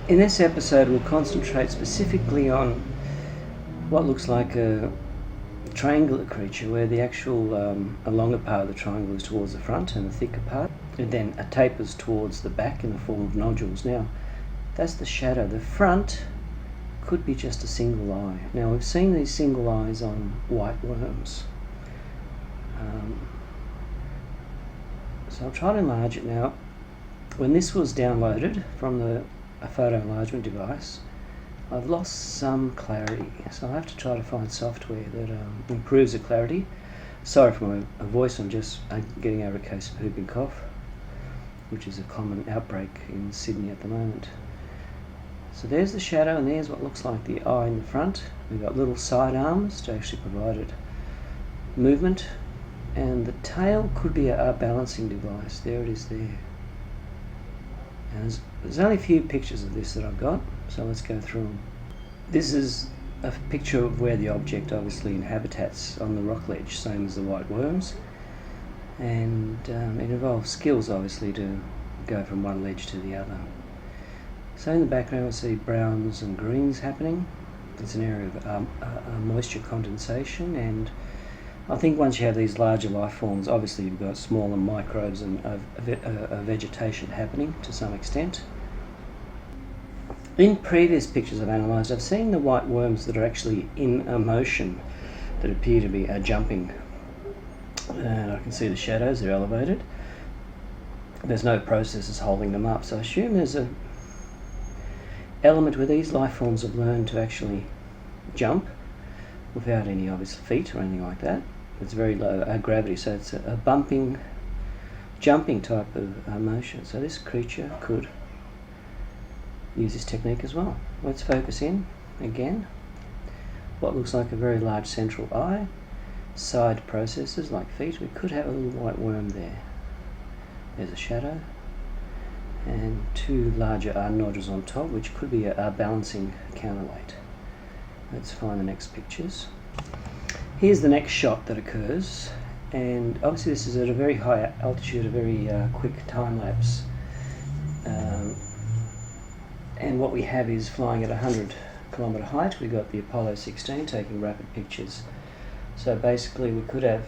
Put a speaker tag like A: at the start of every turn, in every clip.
A: In this episode, we'll concentrate specifically on what looks like a triangular creature, where the actual a longer part of the triangle is towards the front and the thicker part, and then it tapers towards the back in the form of nodules. Now, that's the shadow. The front could be just a single eye. Now, we've seen these single eyes on white worms. So I'll try to enlarge it now. When this was downloaded from a photo enlargement device, I've lost some clarity, so I have to try to find software that improves the clarity. Sorry for my voice, I'm just getting over a case of whooping cough, which is a common outbreak in Sydney at the moment. So there's the shadow, and there's what looks like the eye in the front. We've got little side arms to actually provide it movement, and the tail could be a balancing device. There it is there. And there's only a few pictures of this that I've got, so let's go through them. This is a picture of where the object obviously inhabits on the rock ledge, same as the white worms, and it involves skills obviously to go from one ledge to the other. So in the background we see browns and greens happening. It's an area of moisture condensation, and I think once you have these larger life forms, obviously you've got smaller microbes and vegetation happening to some extent. In previous pictures I've analysed, I've seen the white worms that are actually in motion, that appear to be jumping. And I can see the shadows, they're elevated. There's no processes holding them up, so I assume there's an element where these life forms have learned to actually jump without any obvious feet or anything like that. It's very low gravity, so it's a bumping, jumping type of motion. So this creature could use this technique as well. Let's focus in again. What looks like a very large central eye, side processes like feet. We could have a little white worm there. There's a shadow, and two larger nodules on top, which could be a balancing counterweight. Let's find the next pictures. Here's the next shot that occurs, and obviously this is at a very high altitude, a very quick time lapse. And what we have is flying at 100-kilometre height. We've got the Apollo 16 taking rapid pictures. So basically we could have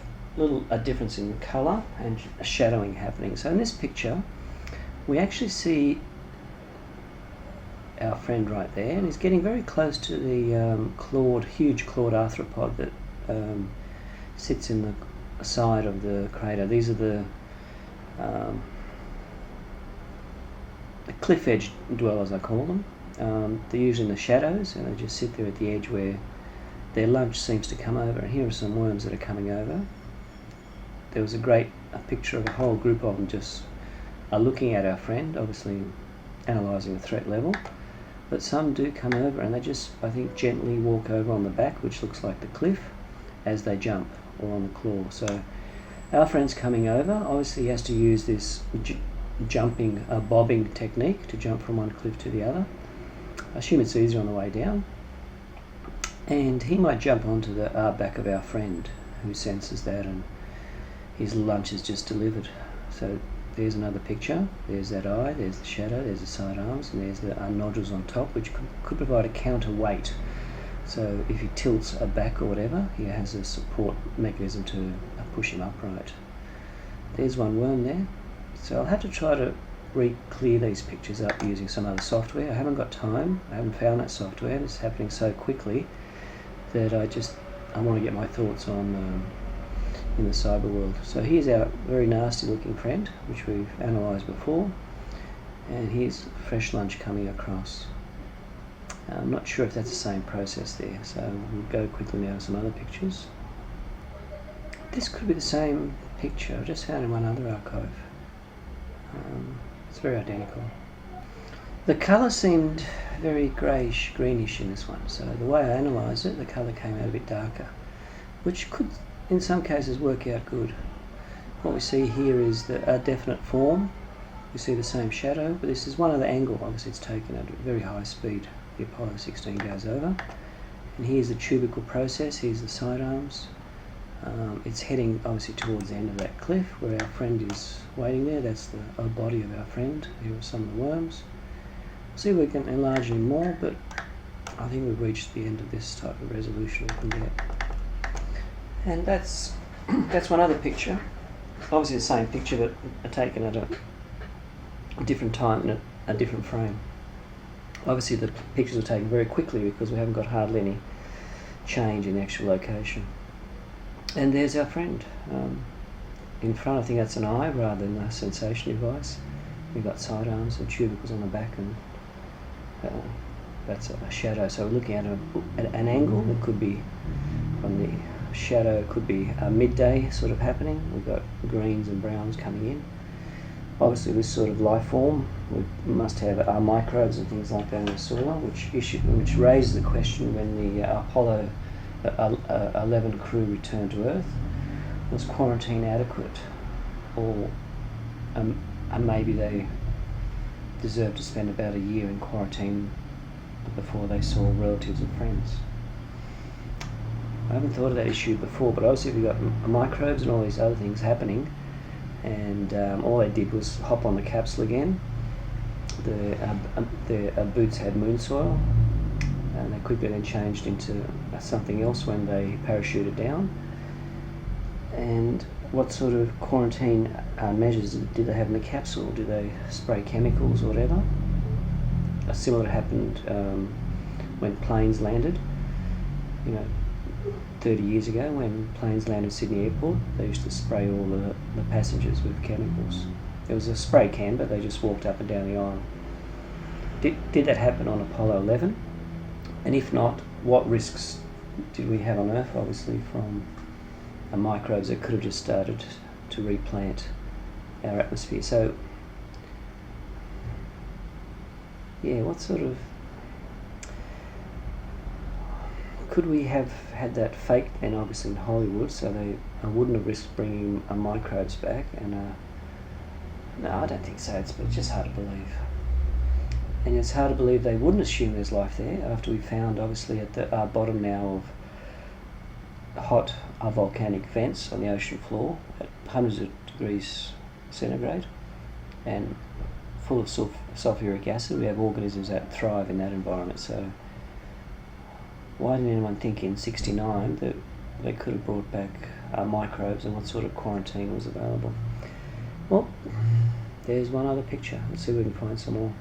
A: a difference in colour and shadowing happening. So in this picture we actually see our friend right there, and he's getting very close to the huge clawed arthropod that sits in the side of the crater. These are the cliff edge dwellers, I call them. They're usually in the shadows, and they just sit there at the edge where their lunch seems to come over. And here are some worms that are coming over. There was a picture of a whole group of them just looking at our friend, obviously analysing the threat level. But some do come over, and they just, I think, gently walk over on the back, which looks like the cliff, as they jump, or on the claw. So our friend's coming over. Obviously he has to use this bobbing technique to jump from one cliff to the other. I assume it's easier on the way down. And he might jump onto the back of our friend, who senses that, and his lunch is just delivered. So there's another picture. There's that eye, there's the shadow, there's the side arms, and there's the nodules on top, which could provide a counterweight. So if he tilts back or whatever, he has a support mechanism to push him upright. There's one worm there. So I'll have to try to clear these pictures up using some other software. I haven't got time. I haven't found that software. It's happening so quickly that I want to get my thoughts on in the cyber world. So here's our very nasty looking friend, which we've analysed before, and here's fresh lunch coming across. I'm not sure if that's the same process there, so we'll go quickly now to some other pictures. This could be the same picture, I just found in one other archive. It's very identical. The colour seemed very greyish, greenish in this one, so the way I analysed it, the colour came out a bit darker, which could in some cases work out good. What we see here is a definite form. You see the same shadow, but this is one other angle. Obviously it's taken at a very high speed. The Apollo 16 goes over. And here's the tubercle process, here's the side arms. It's heading obviously towards the end of that cliff where our friend is waiting there. That's the body of our friend. Here are some of the worms. See if we can enlarge any more, but I think we've reached the end of this type of resolution we can get. And that's one other picture. Obviously the same picture, but taken at a different time and a different frame. Obviously the pictures are taken very quickly because we haven't got hardly any change in the actual location. And there's our friend. In front, I think that's an eye rather than a sensation device. We've got sidearms and tubercles on the back, and that's a shadow. So we're looking at an angle. It could be from the shadow, it could be a midday sort of happening. We've got greens and browns coming in. Obviously this sort of life form, we must have our microbes and things like that in the soil, which raises the question when the Apollo 11 crew returned to Earth, was quarantine adequate, or maybe they deserved to spend about a year in quarantine before they saw relatives and friends. I haven't thought of that issue before, but obviously we've got microbes and all these other things happening, and all they did was hop on the capsule again. Their boots had moon soil, and they quickly then changed into something else when they parachuted down. And what sort of quarantine measures did they have in the capsule? Did they spray chemicals or whatever? Similar happened when planes landed. 30 years ago when planes landed at Sydney Airport, they used to spray all the passengers with chemicals. There was a spray can, but they just walked up and down the aisle. Did that happen on Apollo 11? And if not, what risks did we have on Earth, obviously, from microbes that could have just started to replant our atmosphere? So, yeah, what sort of... Could we have had that faked then, obviously, in Hollywood, so they wouldn't have risked bringing microbes back? And no, I don't think so. It's just hard to believe. And it's hard to believe they wouldn't assume there's life there after we found, obviously, at the bottom now of hot volcanic vents on the ocean floor at hundreds of degrees centigrade and full of sulfuric acid. We have organisms that thrive in that environment. So why didn't anyone think in '69 that they could have brought back microbes, and what sort of quarantine was available? Well, there's one other picture. Let's see if we can find some more.